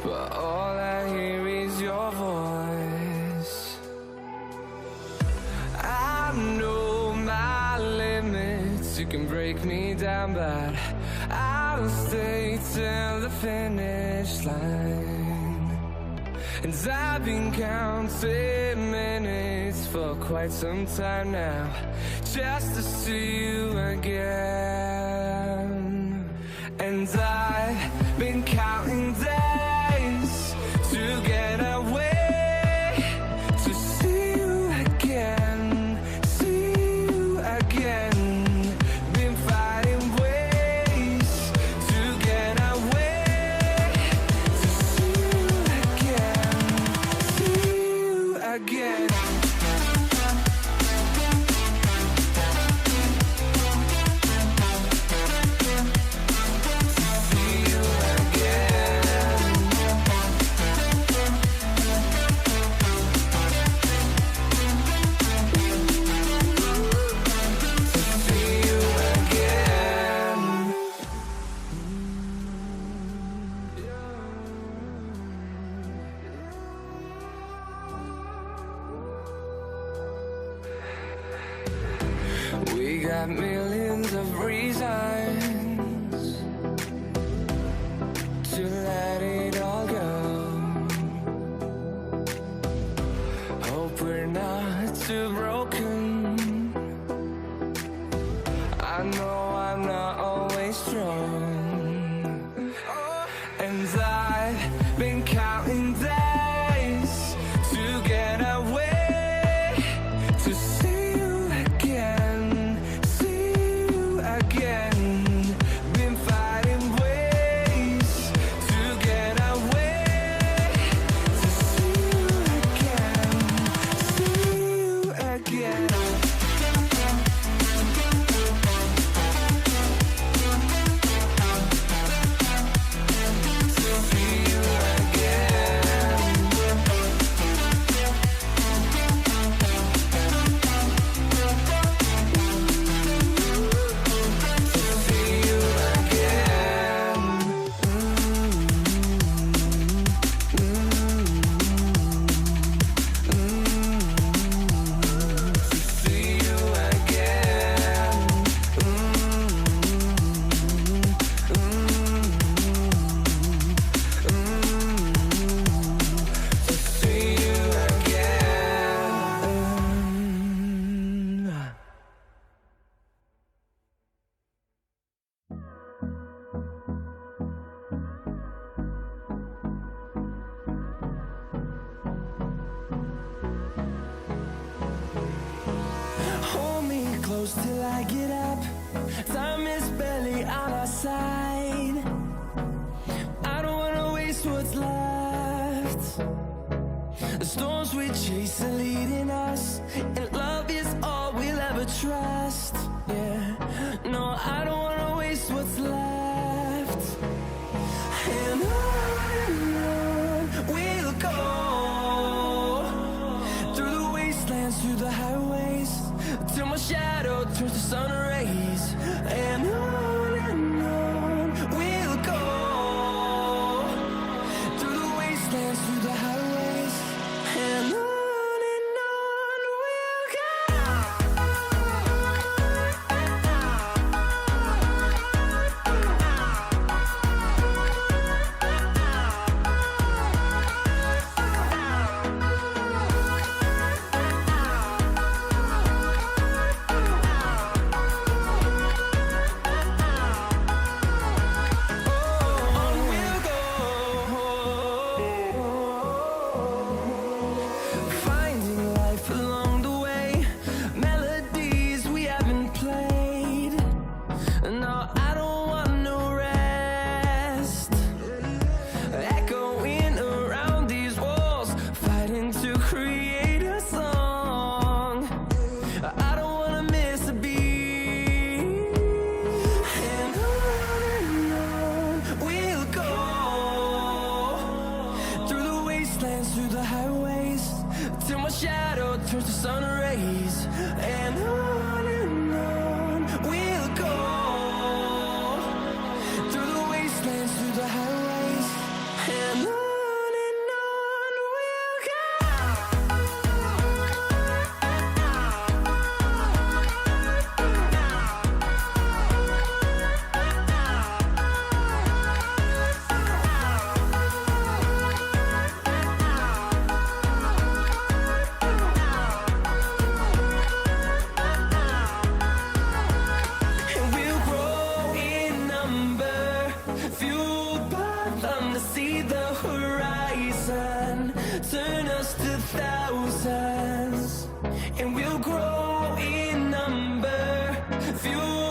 but all I hear is your voice. I know my limits, you can break me down, but I'll stay till the finish line. And I've been counting minutes for quite some time now, just to see you again. And I've been counting days to get away, to see you again, see you again. Been fighting ways to get away, to see you again, see you again. We got millions of reasons to let it all go. Hope we're not too broken. I know I'm not always strong, and I've been counting days to get away, to see you again, see you again. Been fighting ways to get away, to see you again, see you again. Hold me close till I get up. Time is barely on our side. I don't wanna waste what's left. The storms we chase are leading us, and love is all we'll ever trust. Yeah, no, I don't wanna waste what's left. And on we'll go, through the wastelands, through the highways, till my shadow turns to sun rays. And on we'll go, through the wastelands, through the highways, and on we'll go. till my shadow turns to sun rays. And on we'll go, through the wastelands, through the highways, and on. turn us to thousands, and we'll grow in number. Few